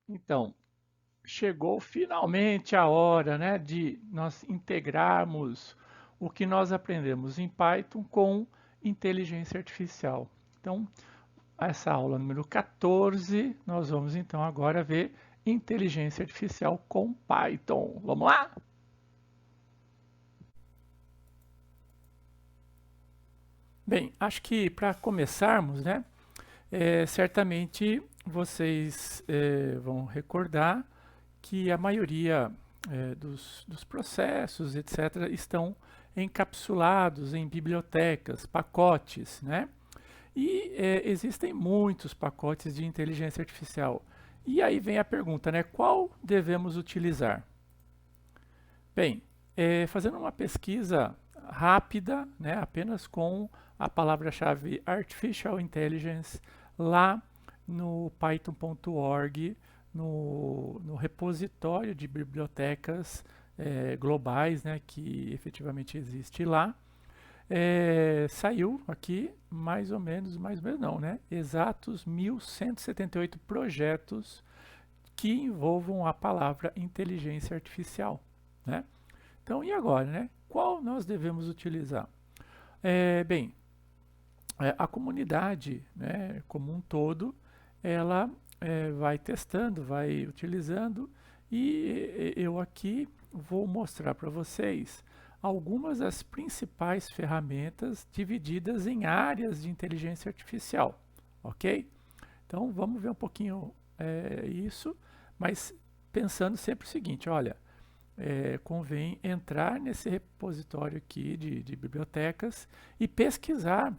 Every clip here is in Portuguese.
Então, chegou finalmente a hora, né, de nós integrarmos o que nós aprendemos em Python com inteligência artificial. Então, essa aula número 14, nós vamos então agora ver inteligência artificial com Python. Vamos lá? Bem, acho que para começarmos, né, certamente vocês vão recordar que a maioria dos processos, etc., estão encapsulados em bibliotecas, pacotes, né? E existem muitos pacotes de inteligência artificial. E aí vem a pergunta, né? Qual devemos utilizar? Bem, fazendo uma pesquisa rápida, né, apenas com a palavra-chave Artificial Intelligence lá no python.org, no repositório de bibliotecas globais, né, que efetivamente existe lá, saiu aqui mais ou menos não, né, exatos 1.178 projetos que envolvam a palavra inteligência artificial, né? Então, e agora, né? Qual nós devemos utilizar? Bem, a comunidade, né, como um todo, ela vai testando, vai utilizando, e eu aqui vou mostrar para vocês algumas das principais ferramentas divididas em áreas de inteligência artificial, ok? Então vamos ver um pouquinho isso, mas pensando sempre o seguinte, olha, convém entrar nesse repositório aqui de bibliotecas e pesquisar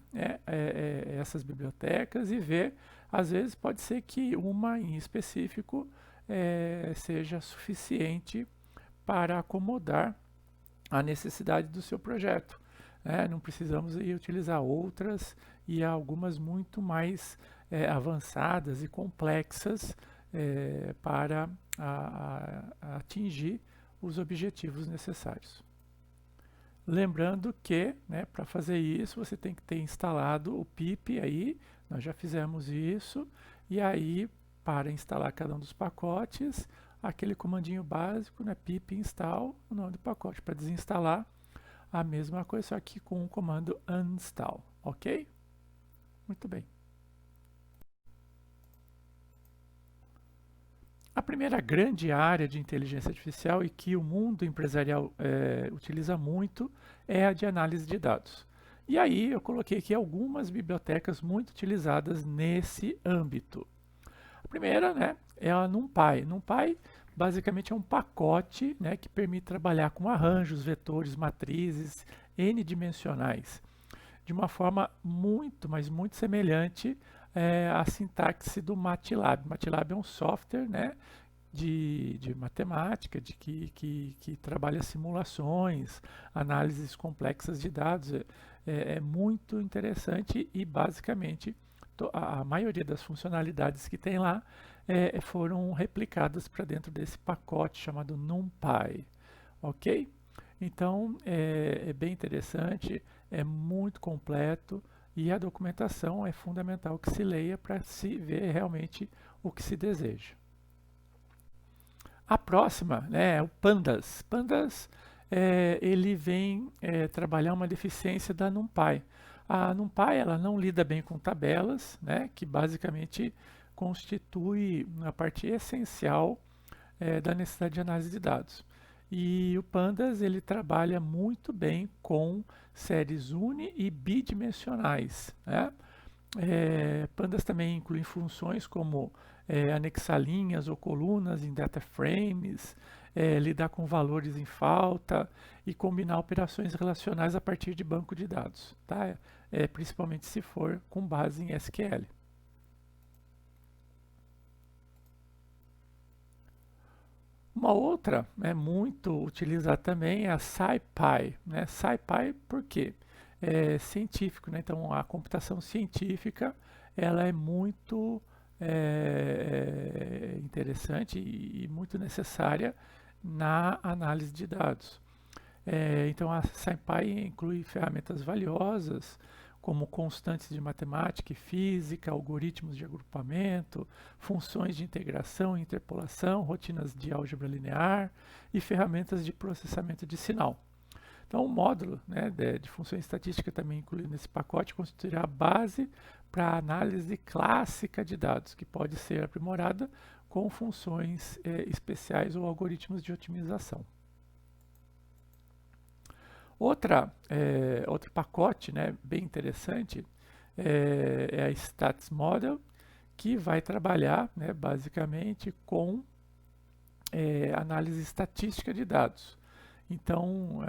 essas bibliotecas e ver, às vezes pode ser que uma em específico seja suficiente para acomodar a necessidade do seu projeto. Não precisamos ir utilizar outras e algumas muito mais avançadas e complexas para atingir os objetivos necessários. Lembrando que, né, para fazer isso, você tem que ter instalado o pip aí, nós já fizemos isso, e aí, para instalar cada um dos pacotes, aquele comandinho básico, né, pip install, o nome do pacote. Para desinstalar, a mesma coisa, só que com o comando uninstall, ok? Muito bem. A primeira grande área de inteligência artificial e que o mundo empresarial utiliza muito é a de análise de dados. E aí eu coloquei aqui algumas bibliotecas muito utilizadas nesse âmbito. A primeira, né, é a NumPy. NumPy basicamente é um pacote, né, que permite trabalhar com arranjos, vetores, matrizes n-dimensionais de uma forma muito, mas muito semelhante à sintaxe do MATLAB. MATLAB é um software, né, de matemática, que trabalha simulações, análises complexas de dados. É muito interessante e basicamente a maioria das funcionalidades que tem lá foram replicadas para dentro desse pacote chamado NumPy, ok? Então é bem interessante, é muito completo e a documentação é fundamental que se leia para se ver realmente o que se deseja. A próxima, né, é o Pandas. Pandas, ele vem trabalhar uma deficiência da NumPy. A NumPy ela não lida bem com tabelas, né, que basicamente constitui a parte essencial da necessidade de análise de dados. E o Pandas ele trabalha muito bem com séries uni e bidimensionais, né? Pandas também incluem funções como anexar linhas ou colunas em data frames, lidar com valores em falta e combinar operações relacionais a partir de banco de dados, tá? Principalmente se for com base em SQL. Uma outra muito utilizada também é a SciPy, né? SciPy por quê? É científico, né? Então a computação científica ela é muito interessante e muito necessária na análise de dados. Então a SciPy inclui ferramentas valiosas como constantes de matemática e física, algoritmos de agrupamento, funções de integração e interpolação, rotinas de álgebra linear e ferramentas de processamento de sinal. Então, o módulo, né, de função estatística também incluído nesse pacote constituirá a base para a análise clássica de dados, que pode ser aprimorada com funções especiais ou algoritmos de otimização. Outro pacote, né, bem interessante é a Stats Model, que vai trabalhar, né, basicamente com análise estatística de dados. Então,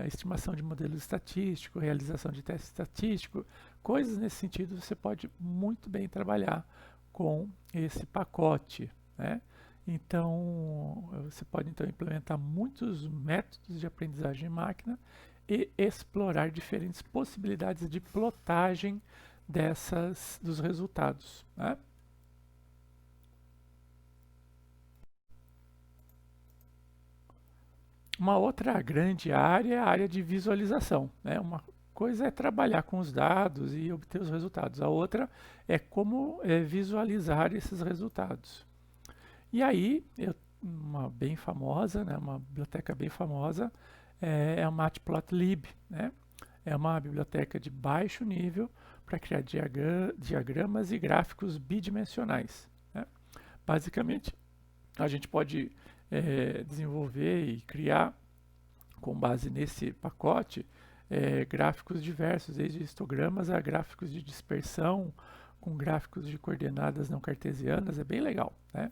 a estimação de modelo estatístico, realização de teste estatístico, coisas nesse sentido você pode muito bem trabalhar com esse pacote, né? Então, você pode então implementar muitos métodos de aprendizagem em máquina e explorar diferentes possibilidades de plotagem dos resultados, né? Uma outra grande área é a área de visualização, né? Uma coisa é trabalhar com os dados e obter os resultados, a outra é como visualizar esses resultados. E aí, uma bem famosa, né, uma biblioteca bem famosa, é a Matplotlib, né? É uma biblioteca de baixo nível para criar diagramas e gráficos bidimensionais, né? Basicamente, a gente pode desenvolver e criar, com base nesse pacote, gráficos diversos, desde histogramas a gráficos de dispersão, com gráficos de coordenadas não cartesianas, é bem legal, né?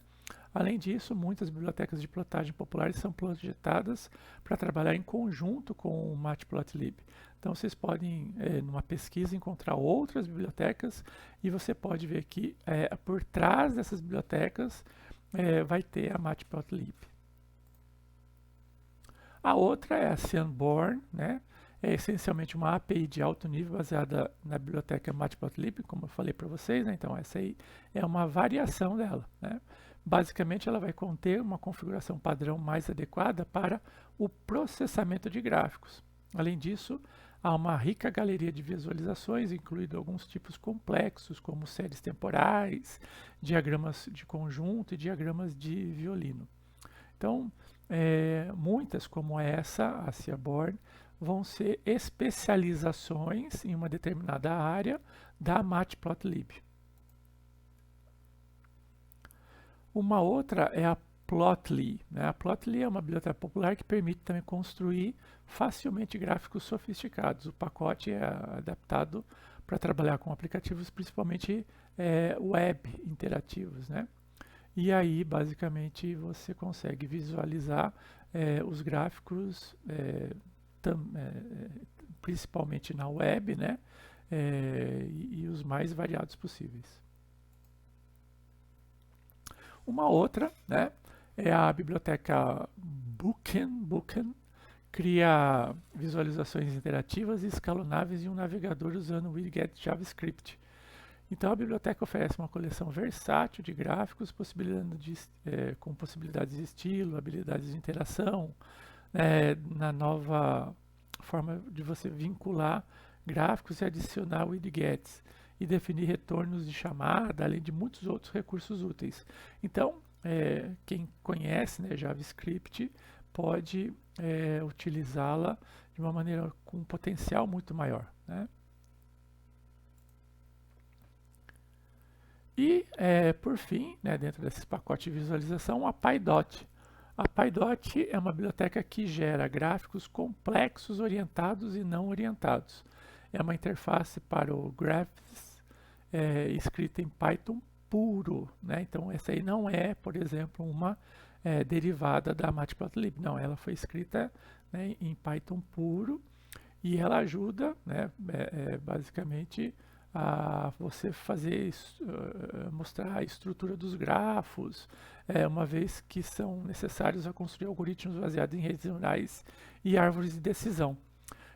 Além disso, muitas bibliotecas de plotagem populares são projetadas para trabalhar em conjunto com o Matplotlib. Então, vocês podem, numa pesquisa, encontrar outras bibliotecas e você pode ver que por trás dessas bibliotecas vai ter a Matplotlib. A outra é a Seanborn, né? É essencialmente uma API de alto nível baseada na biblioteca Matplotlib, como eu falei para vocês, né? Então essa aí é uma variação dela, né? Basicamente ela vai conter uma configuração padrão mais adequada para o processamento de gráficos. Além disso, há uma rica galeria de visualizações, incluindo alguns tipos complexos, como séries temporais, diagramas de conjunto e diagramas de violino. Então, muitas como essa, a Seaborn, vão ser especializações em uma determinada área da Matplotlib. Uma outra é a Plotly, né? A Plotly é uma biblioteca popular que permite também construir facilmente gráficos sofisticados. O pacote é adaptado para trabalhar com aplicativos principalmente web interativos, né? E aí, basicamente, você consegue visualizar os gráficos, principalmente na web, né? E os mais variados possíveis. Uma outra, né, é a biblioteca Booken, cria visualizações interativas e escalonáveis em um navegador usando o widget JavaScript. Então a biblioteca oferece uma coleção versátil de gráficos, com possibilidades de estilo, habilidades de interação, na nova forma de você vincular gráficos e adicionar widgets e definir retornos de chamada, além de muitos outros recursos úteis. Então, quem conhece, né, JavaScript pode utilizá-la de uma maneira com um potencial muito maior, né? E, por fim, né, dentro desse pacote de visualização, a PyDot. A PyDot é uma biblioteca que gera gráficos complexos orientados e não orientados. É uma interface para o Graphs escrita em Python puro, né? Então, essa aí não é, por exemplo, uma derivada da Matplotlib. Não, ela foi escrita, né, em Python puro e ela ajuda, né, basicamente, a você mostrar a estrutura dos grafos, uma vez que são necessários a construir algoritmos baseados em redes neurais e árvores de decisão.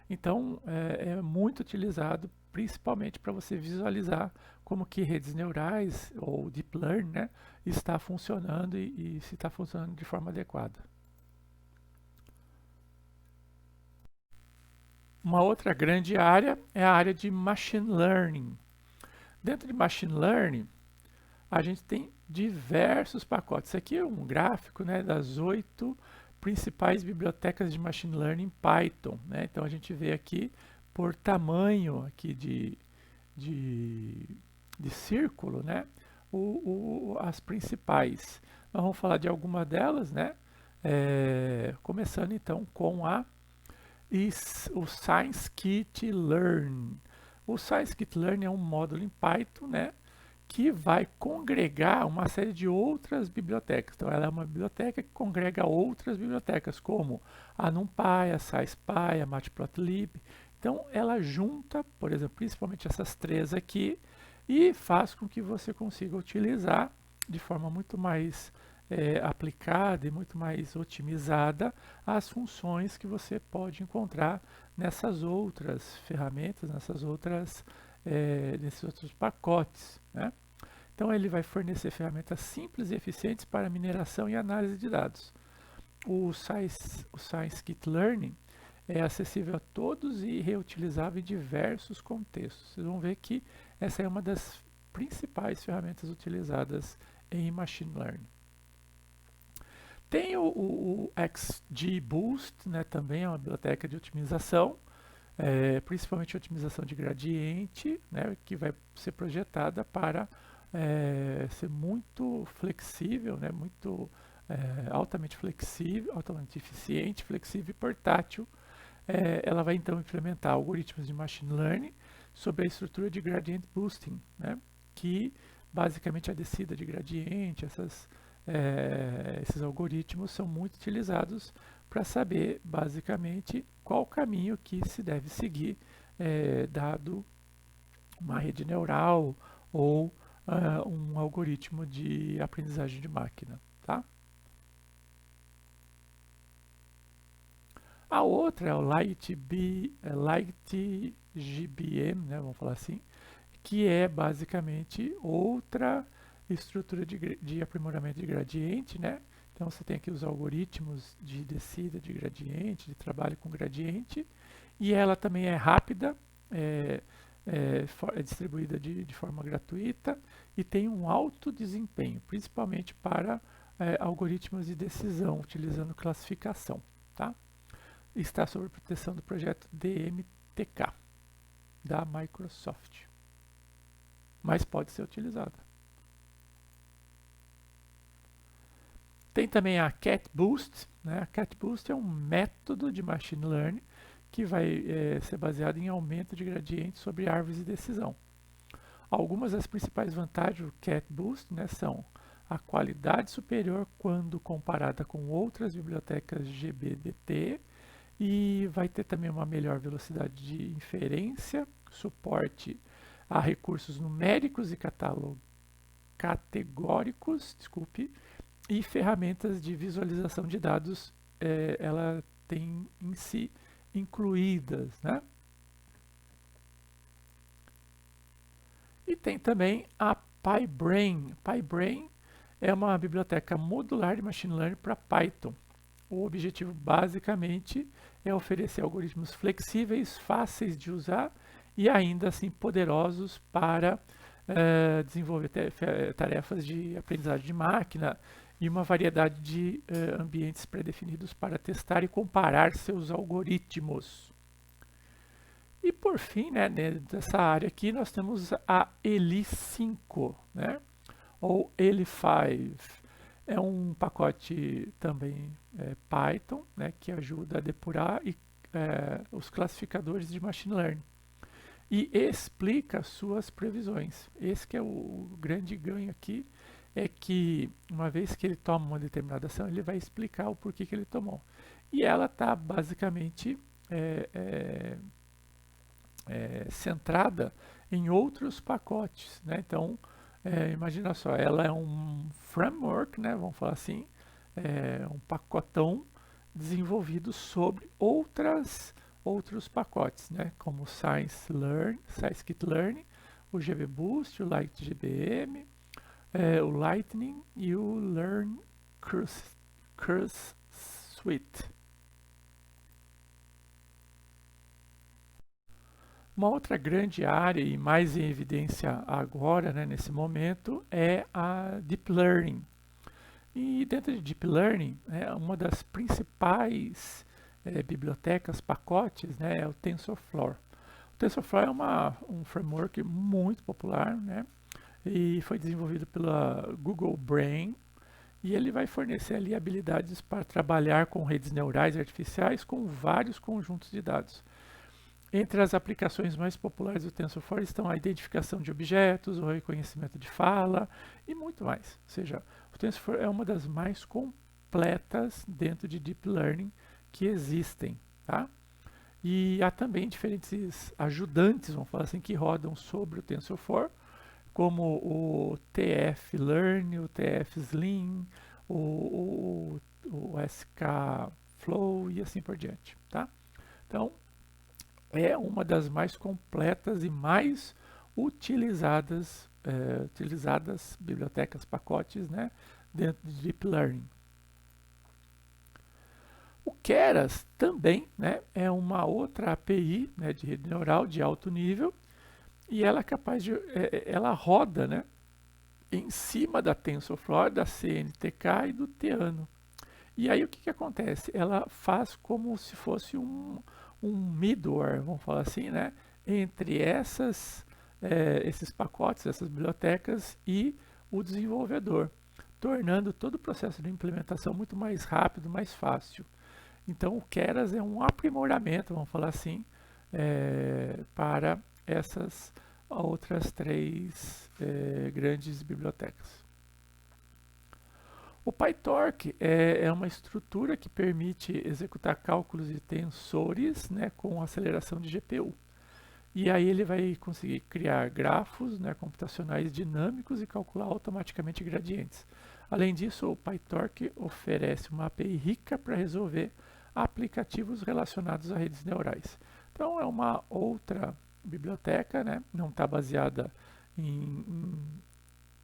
Então, é muito utilizado principalmente para você visualizar como que redes neurais ou deep learning, né, está funcionando e se está funcionando de forma adequada. Uma outra grande área é a área de Machine Learning. Dentro de Machine Learning, a gente tem diversos pacotes. Isso aqui é um gráfico, né, das 8 principais bibliotecas de Machine Learning Python, né? Então a gente vê aqui por tamanho aqui de, de círculo, né, as principais. Nós vamos falar de alguma delas, né? Começando então com o Scikit-Learn. O Scikit-Learn é um módulo em Python, né, que vai congregar uma série de outras bibliotecas. Então, ela é uma biblioteca que congrega outras bibliotecas, como a NumPy, a SciSpy, a Matplotlib. Então, ela junta, por exemplo, principalmente essas três aqui, e faz com que você consiga utilizar de forma muito mais aplicada e muito mais otimizada as funções que você pode encontrar nessas outras ferramentas, nesses outros pacotes, né? Então ele vai fornecer ferramentas simples e eficientes para mineração e análise de dados. O Scikit-Learn é acessível a todos e reutilizável em diversos contextos. Vocês vão ver que essa é uma das principais ferramentas utilizadas em Machine Learning. Tem o XGBoost, né, também é uma biblioteca de otimização, principalmente otimização de gradiente, né, que vai ser projetada para ser muito flexível, né, altamente flexível, altamente eficiente, flexível e portátil. Ela vai então implementar algoritmos de machine learning sobre a estrutura de gradient boosting, né, que basicamente a descida de gradiente, esses algoritmos são muito utilizados para saber basicamente qual caminho que se deve seguir dado uma rede neural ou um algoritmo de aprendizagem de máquina, tá? A outra é o LightGBM, né, vamos falar assim, que é basicamente outra estrutura de aprimoramento de gradiente, né? Então você tem aqui os algoritmos de descida de gradiente, de trabalho com gradiente, e ela também é rápida, é distribuída de forma gratuita e tem um alto desempenho, principalmente para algoritmos de decisão, utilizando classificação, tá? Está sob proteção do projeto DMTK, da Microsoft, mas pode ser utilizada. Tem também a CatBoost, né? A CatBoost é um método de machine learning que vai ser baseado em aumento de gradiente sobre árvores de decisão. Algumas das principais vantagens do CatBoost, né, são a qualidade superior quando comparada com outras bibliotecas GBDT, e vai ter também uma melhor velocidade de inferência, suporte a recursos numéricos e categóricos, e ferramentas de visualização de dados, ela tem em si incluídas, né? E tem também a PyBrain. PyBrain é uma biblioteca modular de machine learning para Python. O objetivo basicamente é oferecer algoritmos flexíveis, fáceis de usar e ainda assim poderosos para desenvolver tarefas de aprendizagem de máquina e uma variedade de ambientes pré-definidos para testar e comparar seus algoritmos. E por fim, né, dessa área aqui, nós temos a ELI5, né, ou ELI5. É um pacote também Python, né, que ajuda a depurar os classificadores de machine learning e explica suas previsões. Esse que é o grande ganho aqui, é que uma vez que ele toma uma determinada ação, ele vai explicar o porquê que ele tomou. E ela está basicamente centrada em outros pacotes, né? Então, imagina só, ela é um framework, né? Vamos falar assim, um pacotão desenvolvido sobre outros pacotes, né? Como o Scikit-Learn, o GBoost, o LightGBM, o Lightning e o Learn Curse Suite. Uma outra grande área e mais em evidência agora, né, nesse momento, é a Deep Learning. E dentro de Deep Learning, uma das principais bibliotecas, pacotes, né, é o TensorFlow. O TensorFlow é um framework muito popular, né, e foi desenvolvido pela Google Brain, e ele vai fornecer ali habilidades para trabalhar com redes neurais artificiais com vários conjuntos de dados. Entre as aplicações mais populares do TensorFlow estão a identificação de objetos, o reconhecimento de fala e muito mais. Ou seja, o TensorFlow é uma das mais completas dentro de Deep Learning que existem, tá? E há também diferentes ajudantes, vamos falar assim, que rodam sobre o TensorFlow, como o TF-Learn, o TF-Slim, o SK-Flow e assim por diante, tá? Então, é uma das mais completas e mais utilizadas bibliotecas, pacotes, né, dentro de Deep Learning. O Keras também, né, é uma outra API, né, de rede neural de alto nível, e ela é capaz de, ela roda, né, em cima da TensorFlow, da CNTK e do Theano. E aí o que acontece? Ela faz como se fosse um middleware, vamos falar assim, né, entre esses pacotes, essas bibliotecas e o desenvolvedor, tornando todo o processo de implementação muito mais rápido, mais fácil. Então o Keras é um aprimoramento, vamos falar assim, para essas outras três grandes bibliotecas. O PyTorch é uma estrutura que permite executar cálculos de tensores, né, com aceleração de GPU. E aí ele vai conseguir criar grafos, né, computacionais dinâmicos e calcular automaticamente gradientes. Além disso, o PyTorch oferece uma API rica para resolver aplicativos relacionados a redes neurais. Então é uma outra biblioteca, né, não está baseada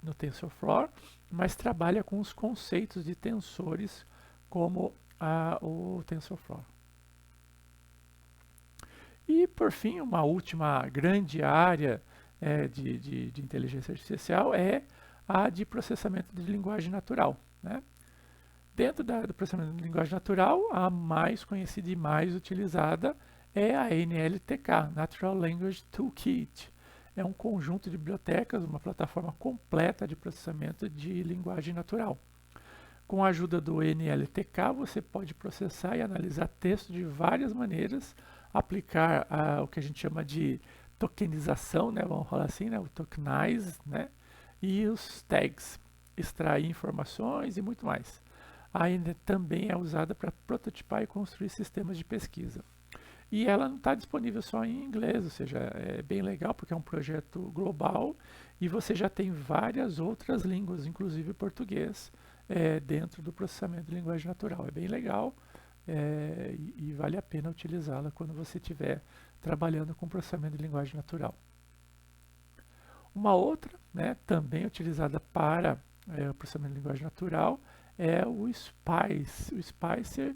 no TensorFlow, mas trabalha com os conceitos de tensores como o TensorFlow. E, por fim, uma última grande área de inteligência artificial é a de processamento de linguagem natural, né? Dentro do processamento de linguagem natural, a mais conhecida e mais utilizada é a NLTK, Natural Language Toolkit. É um conjunto de bibliotecas, uma plataforma completa de processamento de linguagem natural. Com a ajuda do NLTK, você pode processar e analisar texto de várias maneiras, aplicar o que a gente chama de tokenização, né, vamos falar assim, né, o tokenize, né, e os tags, extrair informações e muito mais. Ainda também é usada para prototipar e construir sistemas de pesquisa. E ela não está disponível só em inglês, ou seja, é bem legal porque é um projeto global e você já tem várias outras línguas, inclusive português, dentro do processamento de linguagem natural. É bem legal e vale a pena utilizá-la quando você estiver trabalhando com processamento de linguagem natural. Uma outra, né, também utilizada para o processamento de linguagem natural, é o SPICE. O SPICE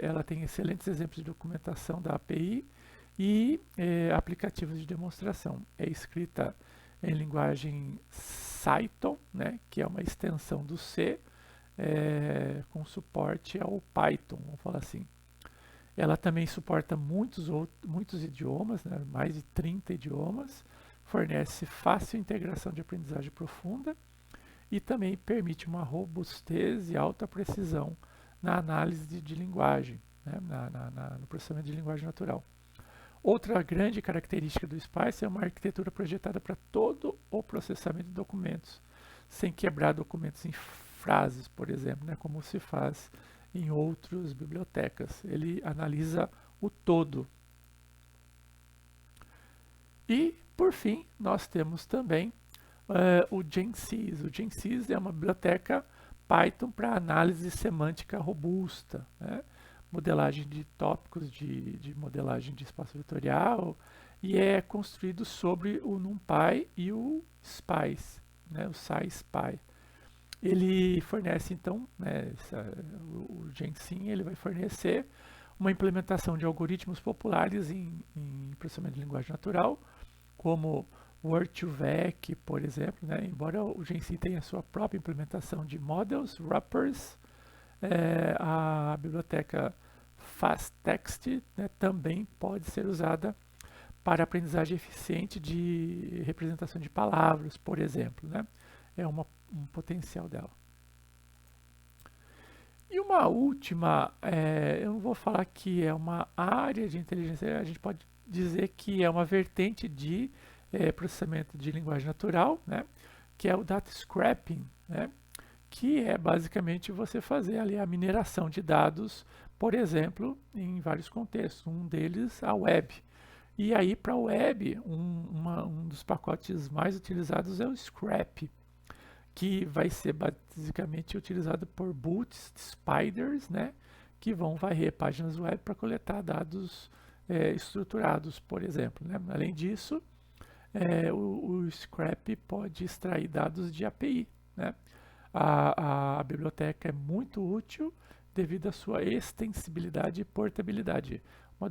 ela tem excelentes exemplos de documentação da API e aplicativos de demonstração. É escrita em linguagem Cython, né, que é uma extensão do C, com suporte ao Python, vamos falar assim. Ela também suporta muitos idiomas, né, mais de 30 idiomas, fornece fácil integração de aprendizagem profunda e também permite uma robustez e alta precisão na análise de linguagem, né, no processamento de linguagem natural. Outra grande característica do SPICE é uma arquitetura projetada para todo o processamento de documentos, sem quebrar documentos em frases, por exemplo, né, como se faz em outras bibliotecas. Ele analisa o todo. E, por fim, nós temos também o GenSys. O GenSys é uma biblioteca Python para análise semântica robusta, né? Modelagem de tópicos de modelagem de espaço vetorial, e é construído sobre o NumPy e o SPICE, né? O SciSpy. Ele fornece então, né, o GenSys, ele vai fornecer uma implementação de algoritmos populares em processamento de linguagem natural, como o Word2Vec, por exemplo, né? Embora o GenC tenha a sua própria implementação de models, wrappers, a biblioteca FastText, né, também pode ser usada para aprendizagem eficiente de representação de palavras, por exemplo, né? É um potencial dela. E uma última, eu não vou falar que é uma área de inteligência, a gente pode dizer que é uma vertente de processamento de linguagem natural, né? Que é o data scraping, né? Que é basicamente você fazer ali a mineração de dados, por exemplo, em vários contextos, um deles a web. E aí para a web, um dos pacotes mais utilizados é o Scrap, que vai ser basicamente utilizado por boots, spiders, né, que vão varrer páginas web para coletar dados estruturados, por exemplo, né? Além disso, o Scrap pode extrair dados de API, né? A biblioteca é muito útil devido à sua extensibilidade e portabilidade. Uma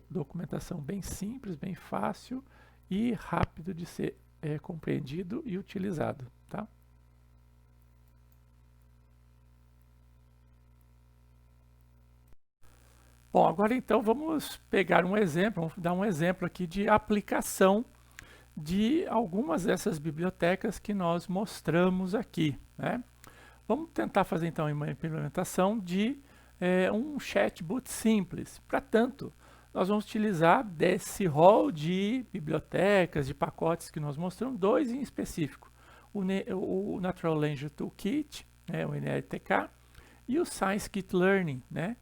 documentação bem simples, bem fácil e rápido de ser compreendido e utilizado. Tá? Bom, agora então vamos pegar um exemplo, vamos dar um exemplo aqui de aplicação de algumas dessas bibliotecas que nós mostramos aqui, né? Vamos tentar fazer então uma implementação de um chatbot simples. Para tanto, nós vamos utilizar desse rol de bibliotecas, de pacotes que nós mostramos, dois em específico. O Natural Language Toolkit, né, o NLTK, e o Scikit-Learn, né,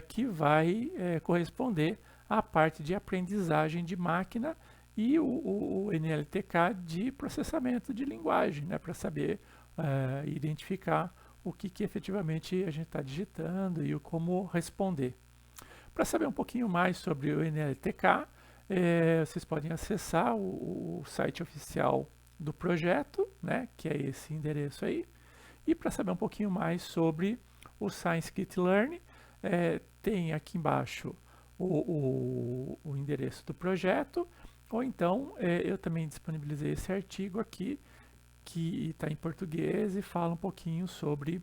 que vai corresponder à parte de aprendizagem de máquina e o NLTK de processamento de linguagem, né, para saber identificar o que efetivamente a gente está digitando e como responder. Para saber um pouquinho mais sobre o NLTK, vocês podem acessar o site oficial do projeto, né, que é esse endereço aí. E para saber um pouquinho mais sobre o Scikit-Learn, tem aqui embaixo o endereço do projeto, ou então eu também disponibilizei esse artigo aqui, que está em português e fala um pouquinho sobre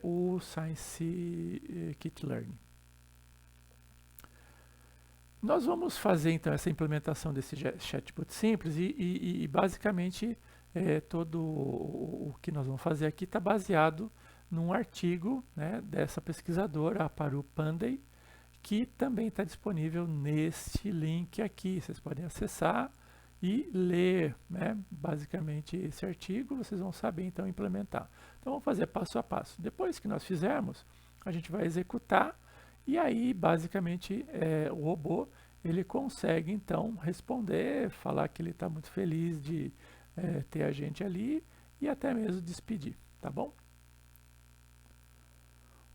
o Scikit-Learn. Nós vamos fazer então essa implementação desse chatbot simples e basicamente todo o que nós vamos fazer aqui está baseado num artigo, né, dessa pesquisadora, a Paru Pandey, que também está disponível neste link aqui. Vocês podem acessar e ler, né, basicamente esse artigo, vocês vão saber então implementar. Então vamos fazer passo a passo. Depois que nós fizermos, a gente vai executar e aí basicamente o robô ele consegue então responder, falar que ele está muito feliz de ter a gente ali e até mesmo despedir, tá bom?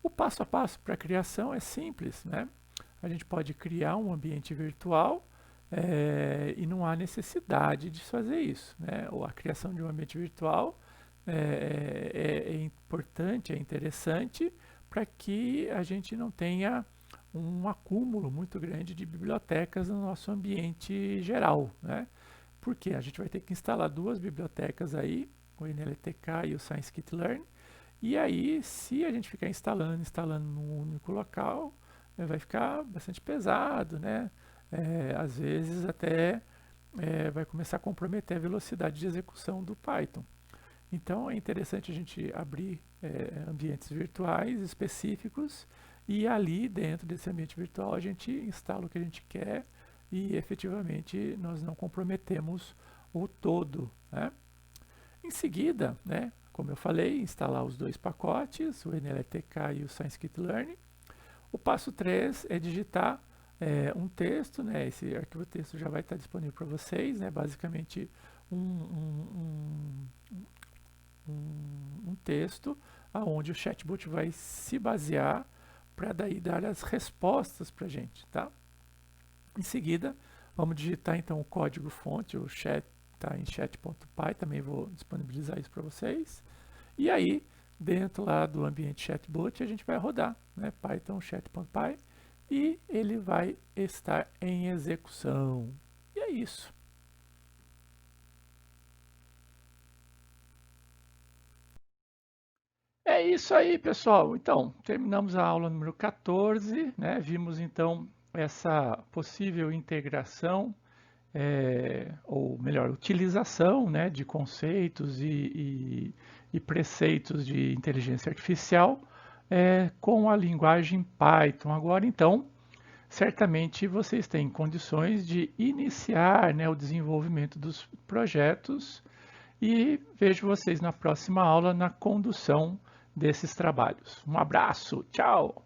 O passo a passo para a criação é simples, né? A gente pode criar um ambiente virtual e não há necessidade de fazer isso, né? A criação de um ambiente virtual é importante, é interessante para que a gente não tenha um acúmulo muito grande de bibliotecas no nosso ambiente geral, né? Porque a gente vai ter que instalar duas bibliotecas aí, o NLTK e o Scikit-Learn, e aí, se a gente ficar instalando num único local, vai ficar bastante pesado, né? Às vezes até vai começar a comprometer a velocidade de execução do Python. Então, é interessante a gente abrir ambientes virtuais específicos e ali, dentro desse ambiente virtual, a gente instala o que a gente quer e, efetivamente, nós não comprometemos o todo, né? Em seguida, né, como eu falei, instalar os dois pacotes, o NLTK e o Scikit-Learn. O passo 3 é digitar um texto, né, esse arquivo texto já vai estar disponível para vocês, né, basicamente um texto onde o chatbot vai se basear para daí dar as respostas para a gente, tá? Em seguida, vamos digitar então o código fonte, o chat está em chat.py, também vou disponibilizar isso para vocês. E aí, dentro lá do ambiente chatbot, a gente vai rodar, né, Python chat.py, e ele vai estar em execução. E é isso. É isso aí, pessoal. Então, terminamos a aula número 14, né? Vimos então essa possível integração, ou melhor, utilização, né, de conceitos e preceitos de inteligência artificial com a linguagem Python. Agora, então, certamente vocês têm condições de iniciar, né, o desenvolvimento dos projetos e vejo vocês na próxima aula na condução desses trabalhos. Um abraço, tchau!